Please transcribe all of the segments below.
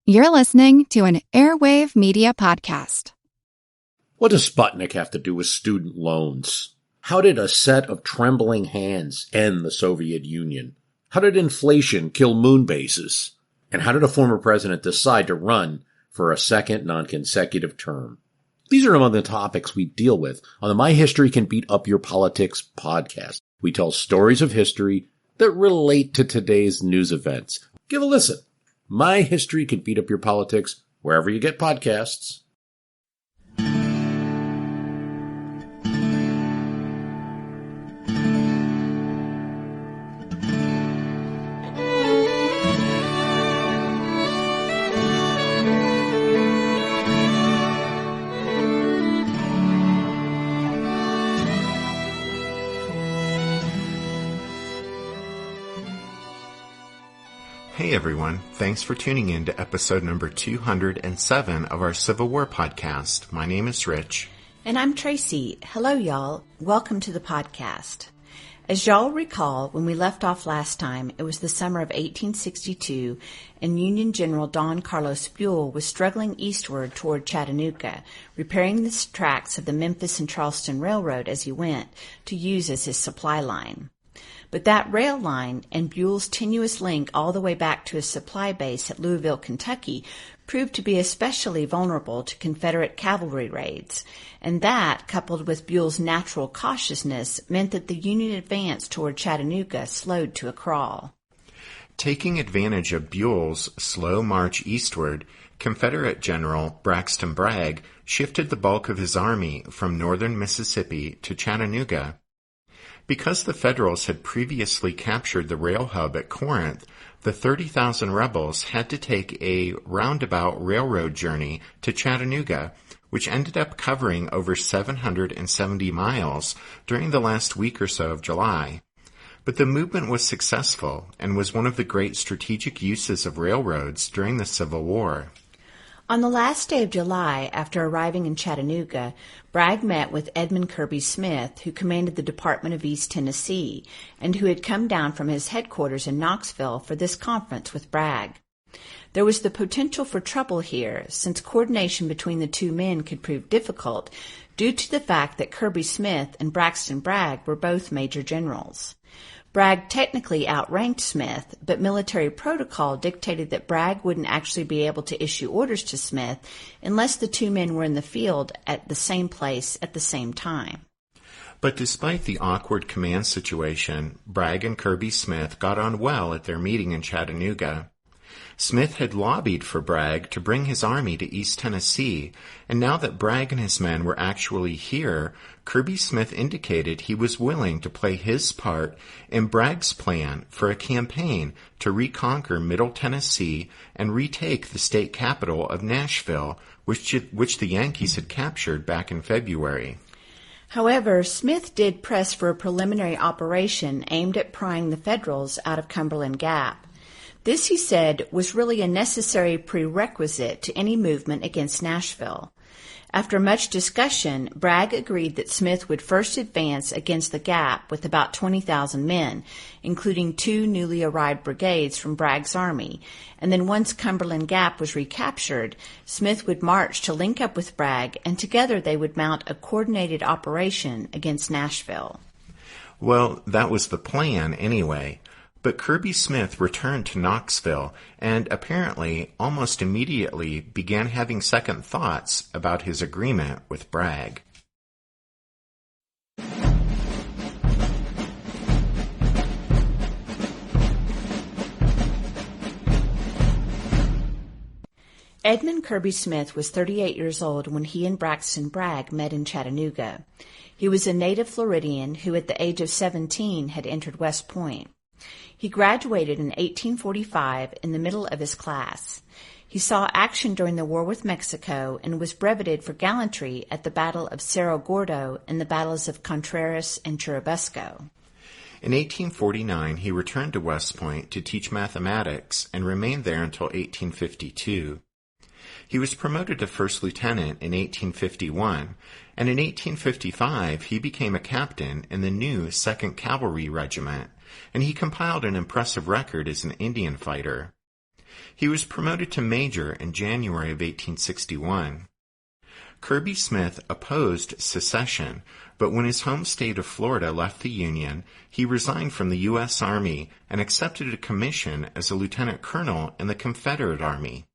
You're listening to an Airwave Media Podcast. What does Sputnik have to do with student loans? How did a set of trembling hands end the Soviet Union? How did inflation kill moon bases? And how did a former president decide to run for a second non-consecutive term? These are among the topics we deal with on the My History Can Beat Up Your Politics podcast. We tell stories of history that relate to today's news events. Give a listen. My History Can Beat Up Your Politics, wherever you get podcasts. Hey everyone, thanks for tuning in to episode number 207 of our Civil War podcast. My name is Rich. And I'm Tracy. Hello y'all. Welcome to the podcast. As y'all recall, when we left off last time, it was the summer of 1862 and Union General Don Carlos Buell was struggling eastward toward Chattanooga, repairing the tracks of the Memphis and Charleston Railroad as he went to use as his supply line. But that rail line and Buell's tenuous link all the way back to his supply base at Louisville, Kentucky, proved to be especially vulnerable to Confederate cavalry raids, and that, coupled with Buell's natural cautiousness, meant that the Union advance toward Chattanooga slowed to a crawl. Taking advantage of Buell's slow march eastward, Confederate General Braxton Bragg shifted the bulk of his army from northern Mississippi to Chattanooga. Because the Federals had previously captured the rail hub at Corinth, the 30,000 rebels had to take a roundabout railroad journey to Chattanooga, which ended up covering over 770 miles during the last week or so of July. But the movement was successful and was one of the great strategic uses of railroads during the Civil War. On the last day of July, after arriving in Chattanooga, Bragg met with Edmund Kirby Smith, who commanded the Department of East Tennessee, and who had come down from his headquarters in Knoxville for this conference with Bragg. There was the potential for trouble here, since coordination between the two men could prove difficult due to the fact that Kirby Smith and Braxton Bragg were both major generals. Bragg technically outranked Smith, but military protocol dictated that Bragg wouldn't actually be able to issue orders to Smith unless the two men were in the field at the same place at the same time. But despite the awkward command situation, Bragg and Kirby Smith got on well at their meeting in Chattanooga. Smith had lobbied for Bragg to bring his army to East Tennessee, and now that Bragg and his men were actually here, Kirby Smith indicated he was willing to play his part in Bragg's plan for a campaign to reconquer Middle Tennessee and retake the state capital of Nashville, which the Yankees had captured back in February. However, Smith did press for a preliminary operation aimed at prying the Federals out of Cumberland Gap. This, he said, was really a necessary prerequisite to any movement against Nashville. After much discussion, Bragg agreed that Smith would first advance against the Gap with about 20,000 men, including two newly arrived brigades from Bragg's army, and then once Cumberland Gap was recaptured, Smith would march to link up with Bragg, and together they would mount a coordinated operation against Nashville. Well, that was the plan anyway. But Kirby Smith returned to Knoxville and apparently almost immediately began having second thoughts about his agreement with Bragg. Edmund Kirby Smith was 38 years old when he and Braxton Bragg met in Chattanooga. He was a native Floridian who at the age of 17 had entered West Point. He graduated in 1845 in the middle of his class. He saw action during the war with Mexico and was brevetted for gallantry at the Battle of Cerro Gordo and the battles of Contreras and Churubusco. In 1849, he returned to West Point to teach mathematics and remained there until 1852. He was promoted to first lieutenant in 1851, and in 1855 he became a captain in the new 2nd Cavalry Regiment, and he compiled an impressive record as an Indian fighter. He was promoted to major in January of 1861. Kirby Smith opposed secession, but when his home state of Florida left the Union, he resigned from the U.S. Army and accepted a commission as a lieutenant colonel in the Confederate Army.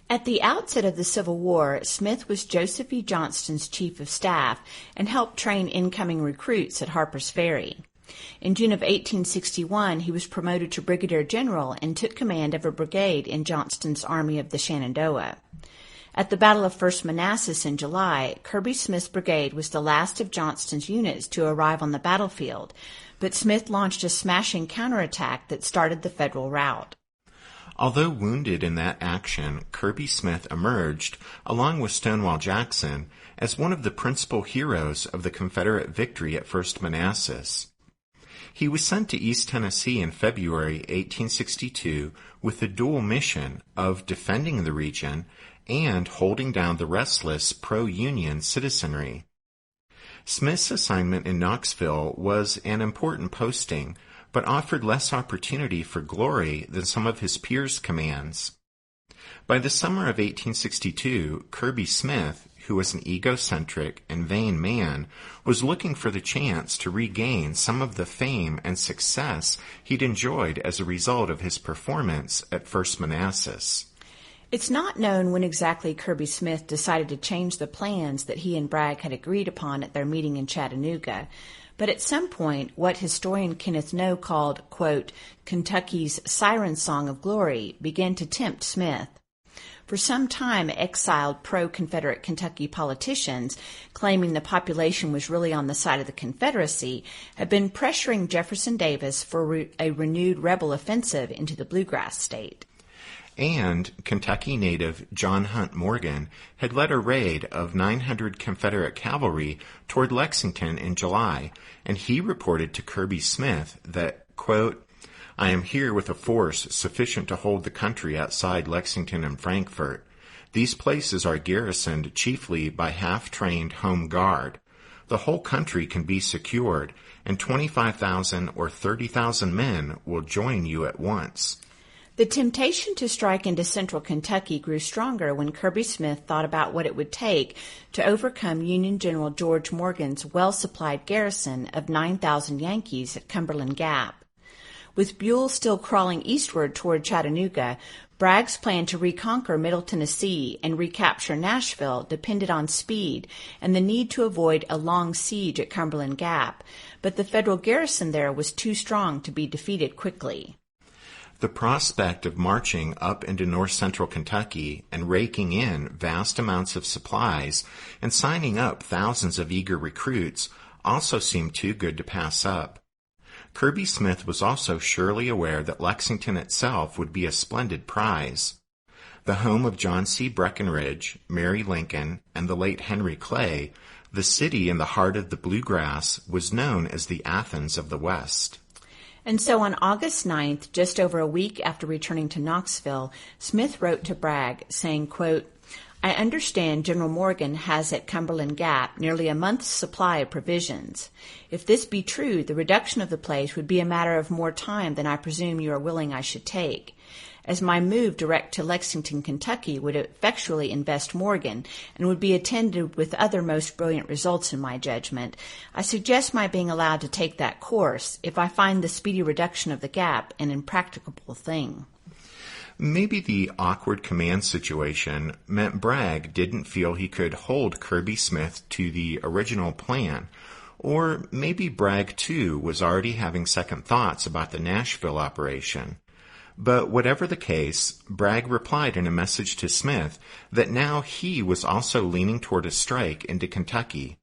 At the outset of the Civil War, Smith was Joseph E. Johnston's chief of staff and helped train incoming recruits at Harper's Ferry. In June of 1861, he was promoted to brigadier general and took command of a brigade in Johnston's Army of the Shenandoah. At the Battle of First Manassas in July, Kirby Smith's brigade was the last of Johnston's units to arrive on the battlefield, but Smith launched a smashing counterattack that started the Federal rout. Although wounded in that action, Kirby Smith emerged, along with Stonewall Jackson, as one of the principal heroes of the Confederate victory at First Manassas. He was sent to East Tennessee in February 1862 with the dual mission of defending the region and holding down the restless pro-Union citizenry. Smith's assignment in Knoxville was an important posting, but offered less opportunity for glory than some of his peers' commands. By the summer of 1862, Kirby Smith, who was an egocentric and vain man, was looking for the chance to regain some of the fame and success he'd enjoyed as a result of his performance at First Manassas. It's not known when exactly Kirby Smith decided to change the plans that he and Bragg had agreed upon at their meeting in Chattanooga, but at some point, what historian Kenneth Noe called, quote, Kentucky's Siren Song of Glory began to tempt Smith. For some time, exiled pro-Confederate Kentucky politicians, claiming the population was really on the side of the Confederacy, had been pressuring Jefferson Davis for a renewed rebel offensive into the bluegrass state. And Kentucky native John Hunt Morgan had led a raid of 900 Confederate cavalry toward Lexington in July, and he reported to Kirby Smith that, quote, I am here with a force sufficient to hold the country outside Lexington and Frankfort. These places are garrisoned chiefly by half-trained home guard. The whole country can be secured, and 25,000 or 30,000 men will join you at once. The temptation to strike into central Kentucky grew stronger when Kirby Smith thought about what it would take to overcome Union General George Morgan's well-supplied garrison of 9,000 Yankees at Cumberland Gap. With Buell still crawling eastward toward Chattanooga, Bragg's plan to reconquer Middle Tennessee and recapture Nashville depended on speed and the need to avoid a long siege at Cumberland Gap, but the Federal garrison there was too strong to be defeated quickly. The prospect of marching up into north-central Kentucky and raking in vast amounts of supplies and signing up thousands of eager recruits also seemed too good to pass up. Kirby Smith was also surely aware that Lexington itself would be a splendid prize. The home of John C. Breckinridge, Mary Lincoln, and the late Henry Clay, the city in the heart of the bluegrass was known as the Athens of the West. And so on August 9th, just over a week after returning to Knoxville, Smith wrote to Bragg saying, quote, I understand General Morgan has at Cumberland Gap nearly a month's supply of provisions. If this be true, the reduction of the place would be a matter of more time than I presume you are willing I should take. As my move direct to Lexington, Kentucky would effectually invest Morgan and would be attended with other most brilliant results in my judgment, I suggest my being allowed to take that course if I find the speedy reduction of the gap an impracticable thing. Maybe the awkward command situation meant Bragg didn't feel he could hold Kirby Smith to the original plan, or maybe Bragg, too, was already having second thoughts about the Nashville operation. But whatever the case, Bragg replied in a message to Smith that now he was also leaning toward a strike into Kentucky.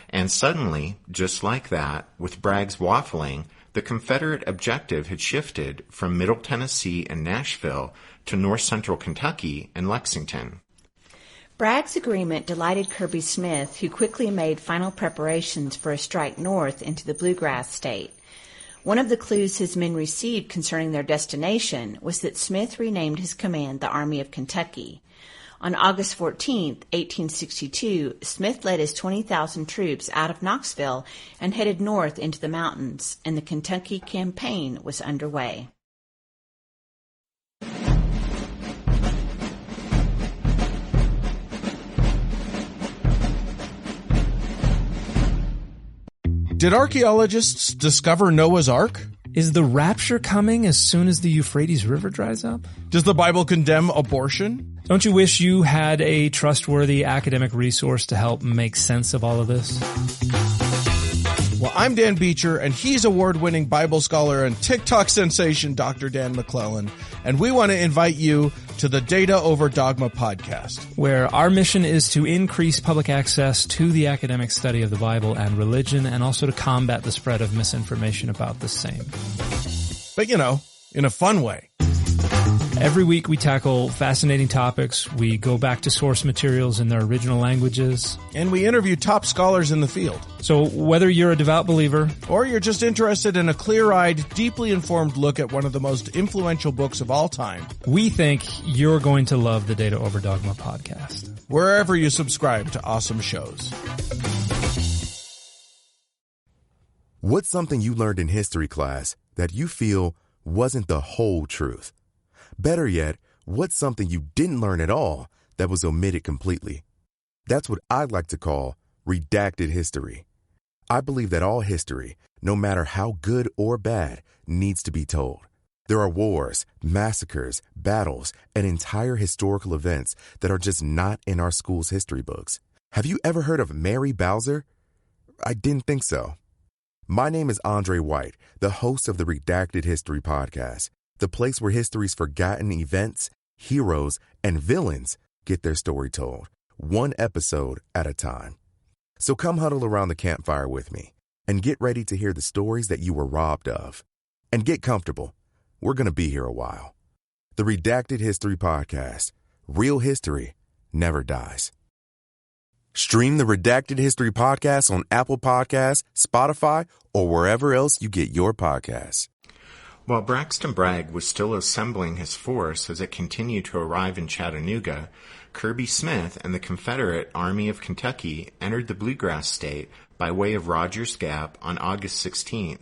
And suddenly, just like that, with Bragg's waffling, the Confederate objective had shifted from Middle Tennessee and Nashville to north-central Kentucky and Lexington. Bragg's agreement delighted Kirby Smith, who quickly made final preparations for a strike north into the bluegrass state. One of the clues his men received concerning their destination was that Smith renamed his command the Army of Kentucky. On August 14, 1862, Smith led his 20,000 troops out of Knoxville and headed north into the mountains, and the Kentucky campaign was underway. Did archaeologists discover Noah's Ark? Is the rapture coming as soon as the Euphrates River dries up? Does the Bible condemn abortion? Don't you wish you had a trustworthy academic resource to help make sense of all of this? Well, I'm Dan Beecher, and he's award-winning Bible scholar and TikTok sensation Dr. Dan McClellan, and we want to invite you to the Data Over Dogma podcast, where our mission is to increase public access to the academic study of the Bible and religion, and also to combat the spread of misinformation about the same. But, you know, in a fun way. Every week we tackle fascinating topics. We go back to source materials in their original languages. And we interview top scholars in the field. So whether you're a devout believer, or you're just interested in a clear-eyed, deeply informed look at one of the most influential books of all time, we think you're going to love the Data Over Dogma podcast, wherever you subscribe to awesome shows. What's something you learned in history class that you feel wasn't the whole truth? Better yet, what's something you didn't learn at all that was omitted completely? That's what I'd like to call redacted history. I believe that all history, no matter how good or bad, needs to be told. There are wars, massacres, battles, and entire historical events that are just not in our school's history books. Have you ever heard of Mary Bowser? I didn't think so. My name is Andre White, the host of the Redacted History Podcast, the place where history's forgotten events, heroes, and villains get their story told, one episode at a time. So come huddle around the campfire with me and get ready to hear the stories that you were robbed of. And get comfortable. We're going to be here a while. The Redacted History Podcast. Real history never dies. Stream the Redacted History Podcast on Apple Podcasts, Spotify, or wherever else you get your podcasts. While Braxton Bragg was still assembling his force as it continued to arrive in Chattanooga, Kirby Smith and the Confederate Army of Kentucky entered the Bluegrass State by way of Rogers Gap on August 16th.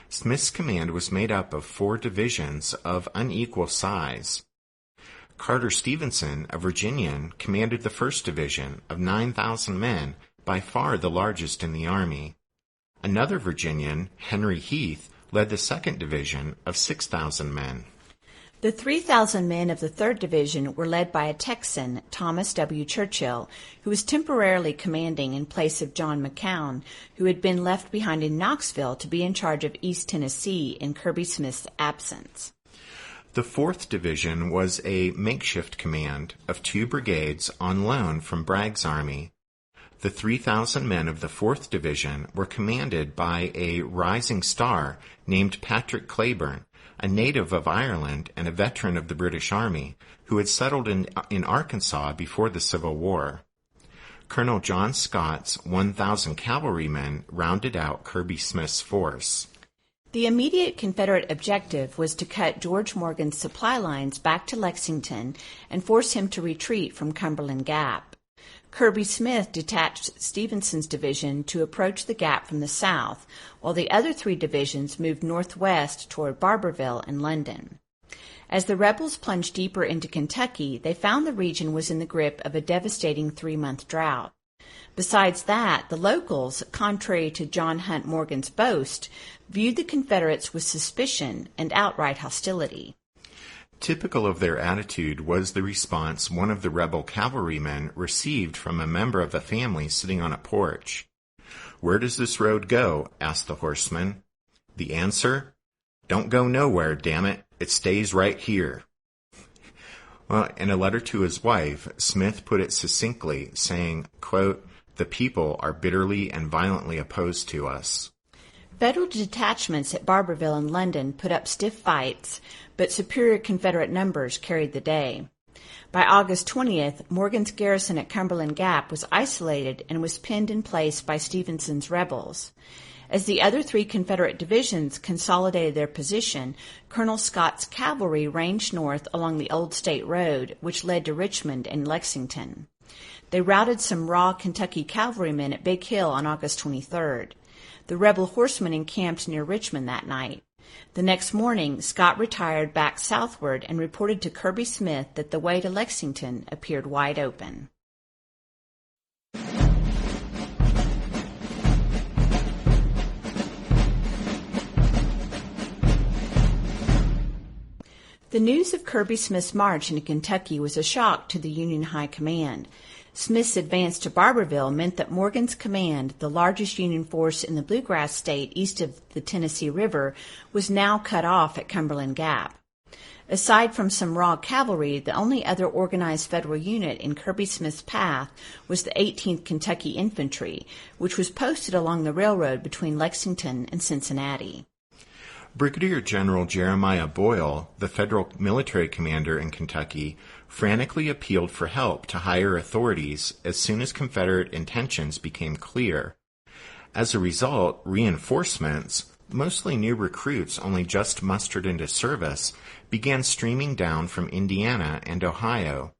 Smith's command was made up of 4 divisions of unequal size. Carter Stevenson, a Virginian, commanded the 1st Division of 9,000 men, by far the largest in the Army. Another Virginian, Henry Heath, led the 2nd Division of 6,000 men. The 3,000 men of the 3rd Division were led by a Texan, Thomas W. Churchill, who was temporarily commanding in place of John McCown, who had been left behind in Knoxville to be in charge of East Tennessee in Kirby Smith's absence. The 4th Division was a makeshift command of 2 brigades on loan from Bragg's army. The 3,000 men of the 4th Division were commanded by a rising star named Patrick Cleburne, a native of Ireland and a veteran of the British Army, who had settled in Arkansas before the Civil War. Colonel John Scott's 1,000 cavalrymen rounded out Kirby Smith's force. The immediate Confederate objective was to cut George Morgan's supply lines back to Lexington and force him to retreat from Cumberland Gap. Kirby Smith detached Stevenson's division to approach the gap from the south, while the other 3 divisions moved northwest toward Barberville and London. As the rebels plunged deeper into Kentucky, they found the region was in the grip of a devastating 3-month drought. Besides that, the locals, contrary to John Hunt Morgan's boast, viewed the Confederates with suspicion and outright hostility. Typical of their attitude was the response one of the rebel cavalrymen received from a member of the family sitting on a porch. "Where does this road go?" asked the horseman. The answer? "Don't go nowhere, damn it. It stays right here." Well, in a letter to his wife, Smith put it succinctly, saying, quote, "The people are bitterly and violently opposed to us." Federal detachments at Barberville and London put up stiff fights, but superior Confederate numbers carried the day. By August 20th, Morgan's garrison at Cumberland Gap was isolated and was pinned in place by Stevenson's rebels. As the other 3 Confederate divisions consolidated their position, Colonel Scott's cavalry ranged north along the Old State Road, which led to Richmond and Lexington. They routed some raw Kentucky cavalrymen at Big Hill on August 23rd. The rebel horsemen encamped near Richmond that night. The next morning, Scott retired back southward and reported to Kirby Smith that the way to Lexington appeared wide open. The news of Kirby Smith's march into Kentucky was a shock to the Union High Command. Smith's advance to Barberville meant that Morgan's command, the largest Union force in the Bluegrass State east of the Tennessee River, was now cut off at Cumberland Gap. Aside from some raw cavalry, the only other organized Federal unit in Kirby Smith's path was the 18th Kentucky Infantry, which was posted along the railroad between Lexington and Cincinnati. Brigadier General Jeremiah Boyle, the Federal military commander in Kentucky, frantically appealed for help to higher authorities as soon as Confederate intentions became clear. As a result, reinforcements, mostly new recruits only just mustered into service, began streaming down from Indiana and Ohio.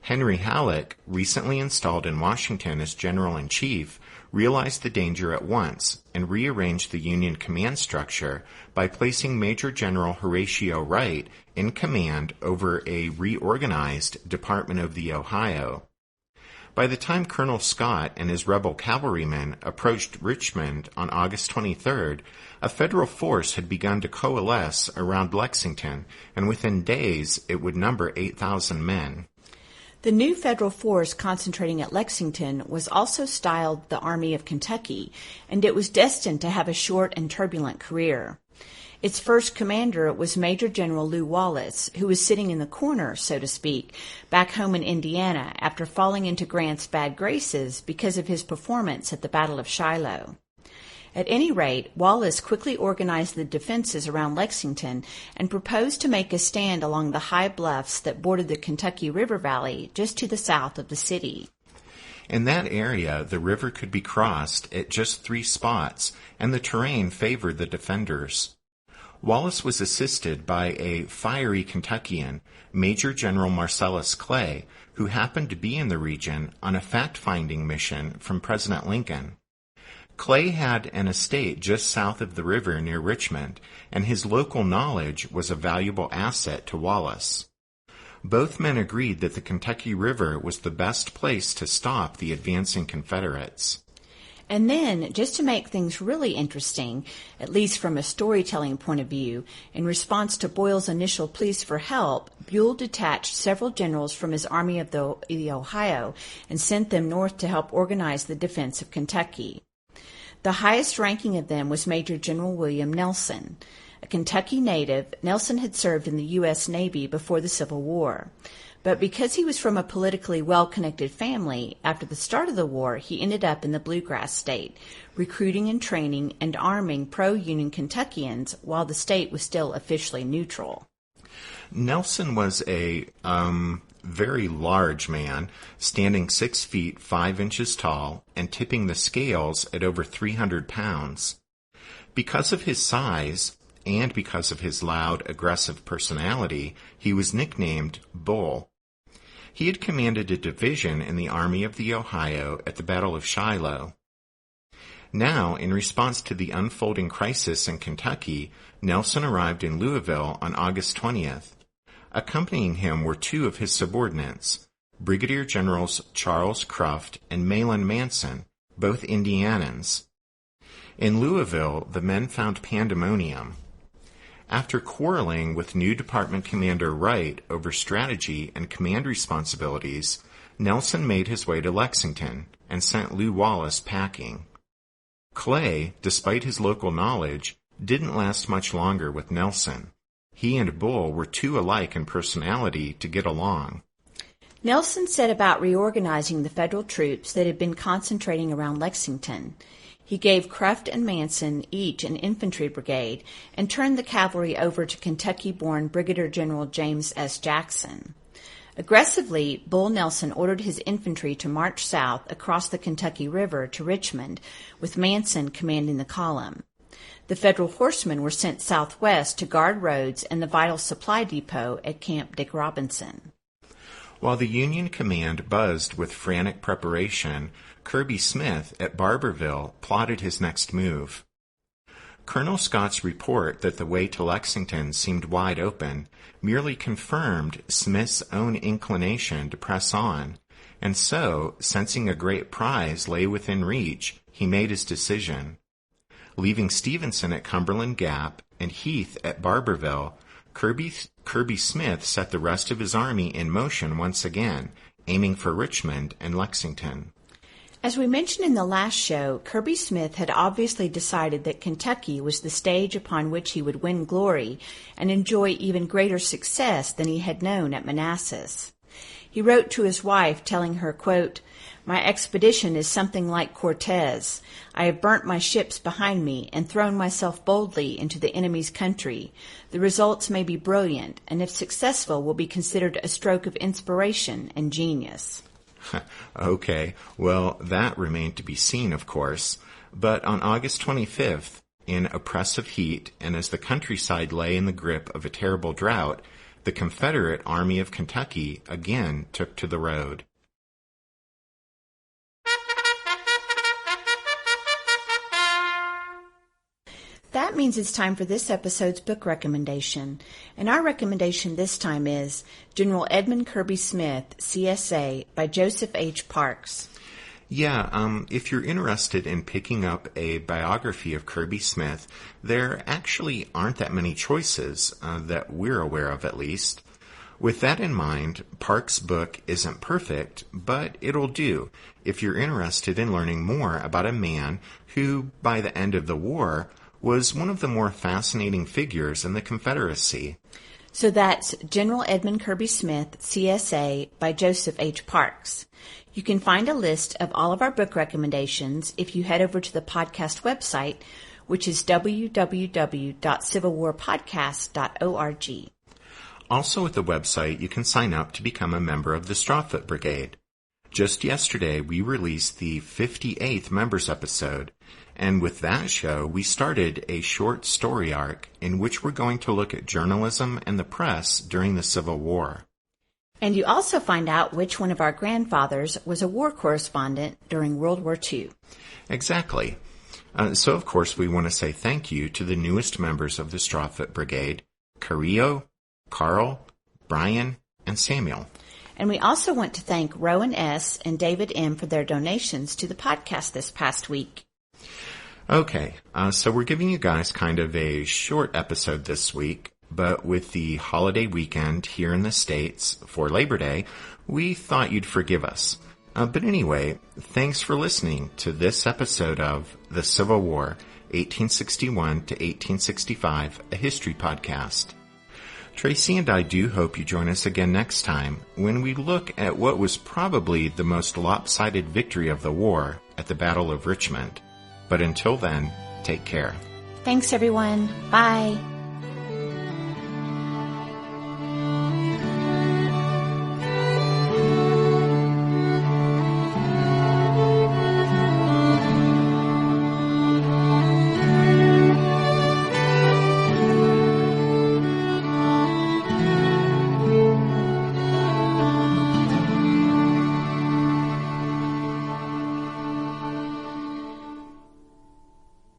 Henry Halleck, recently installed in Washington as General-in-Chief, realized the danger at once and rearranged the Union command structure by placing Major General Horatio Wright in command over a reorganized Department of the Ohio. By the time Colonel Scott and his rebel cavalrymen approached Richmond on August 23rd, a Federal force had begun to coalesce around Lexington, and within days it would number 8,000 men. The new Federal force concentrating at Lexington was also styled the Army of Kentucky, and it was destined to have a short and turbulent career. Its first commander was Major General Lew Wallace, who was sitting in the corner, so to speak, back home in Indiana after falling into Grant's bad graces because of his performance at the Battle of Shiloh. At any rate, Wallace quickly organized the defenses around Lexington and proposed to make a stand along the high bluffs that bordered the Kentucky River Valley just to the south of the city. In that area, the river could be crossed at just 3 spots, and the terrain favored the defenders. Wallace was assisted by a fiery Kentuckian, Major General Marcellus Clay, who happened to be in the region on a fact-finding mission from President Lincoln. Clay had an estate just south of the river near Richmond, and his local knowledge was a valuable asset to Wallace. Both men agreed that the Kentucky River was the best place to stop the advancing Confederates. And then, just to make things really interesting, at least from a storytelling point of view, in response to Boyle's initial pleas for help, Buell detached several generals from his Army of the Ohio and sent them north to help organize the defense of Kentucky. The highest ranking of them was Major General William Nelson. A Kentucky native, Nelson had served in the U.S. Navy before the Civil War. But because he was from a politically well-connected family, after the start of the war, he ended up in the Bluegrass State, recruiting and training and arming pro-Union Kentuckians while the state was still officially neutral. Nelson was a very large man, standing 6 feet 5 inches tall and tipping the scales at over 300 pounds. Because of his size, and because of his loud, aggressive personality, he was nicknamed Bull. He had commanded a division in the Army of the Ohio at the Battle of Shiloh. Now, in response to the unfolding crisis in Kentucky, Nelson arrived in Louisville on August 20th. Accompanying him were 2 of his subordinates, Brigadier Generals Charles Cruft and Mahlon Manson, both Indianans. In Louisville, the men found pandemonium. After quarreling with new Department Commander Wright over strategy and command responsibilities, Nelson made his way to Lexington and sent Lew Wallace packing. Clay, despite his local knowledge, didn't last much longer with Nelson. He and Bull were too alike in personality to get along. Nelson set about reorganizing the Federal troops that had been concentrating around Lexington. He gave Cruft and Manson each an infantry brigade and turned the cavalry over to Kentucky-born Brigadier General James S. Jackson. Aggressively, Bull Nelson ordered his infantry to march south across the Kentucky River to Richmond, with Manson commanding the column. The Federal horsemen were sent southwest to guard roads and the vital supply depot at Camp Dick Robinson. While the Union command buzzed with frantic preparation, Kirby Smith at Barberville plotted his next move. Colonel Scott's report that the way to Lexington seemed wide open merely confirmed Smith's own inclination to press on, and so, sensing a great prize lay within reach, he made his decision. Leaving Stevenson at Cumberland Gap and Heath at Barberville, Kirby Smith set the rest of his army in motion once again, aiming for Richmond and Lexington. As we mentioned in the last show, Kirby Smith had obviously decided that Kentucky was the stage upon which he would win glory and enjoy even greater success than he had known at Manassas. He wrote to his wife telling her, quote, "My expedition is something like Cortez. I have burnt my ships behind me and thrown myself boldly into the enemy's country. The results may be brilliant, and if successful will be considered a stroke of inspiration and genius." Okay, well, that remained to be seen, of course. But on August 25th, in oppressive heat, and as the countryside lay in the grip of a terrible drought, the Confederate Army of Kentucky again took to the road. That means it's time for this episode's book recommendation. And our recommendation this time is General Edmund Kirby Smith, CSA, by Joseph H. Parks. Yeah, if you're interested in picking up a biography of Kirby Smith, there actually aren't that many choices that we're aware of, at least. With that in mind, Parks' book isn't perfect, but it'll do if you're interested in learning more about a man who, by the end of the war, was one of the more fascinating figures in the Confederacy. So that's General Edmund Kirby Smith, CSA, by Joseph H. Parks. You can find a list of all of our book recommendations if you head over to the podcast website, which is www.civilwarpodcast.org. Also at the website, you can sign up to become a member of the Strawfoot Brigade. Just yesterday, we released the 58th Members episode, and with that show, we started a short story arc in which we're going to look at journalism and the press during the Civil War. And you also find out which one of our grandfathers was a war correspondent during World War II. Exactly. So, of course, we want to say thank you to the newest members of the Strawfoot Brigade, Carrillo, Carl, Brian, and Samuel. And we also want to thank Rowan S. and David M. for their donations to the podcast this past week. Okay, so we're giving you guys kind of a short episode this week, but with the holiday weekend here in the States for Labor Day, we thought you'd forgive us. But anyway, thanks for listening to this episode of The Civil War, 1861 to 1865, a history podcast. Tracy and I do hope you join us again next time when we look at what was probably the most lopsided victory of the war at the Battle of Richmond. But until then, take care. Thanks, everyone. Bye.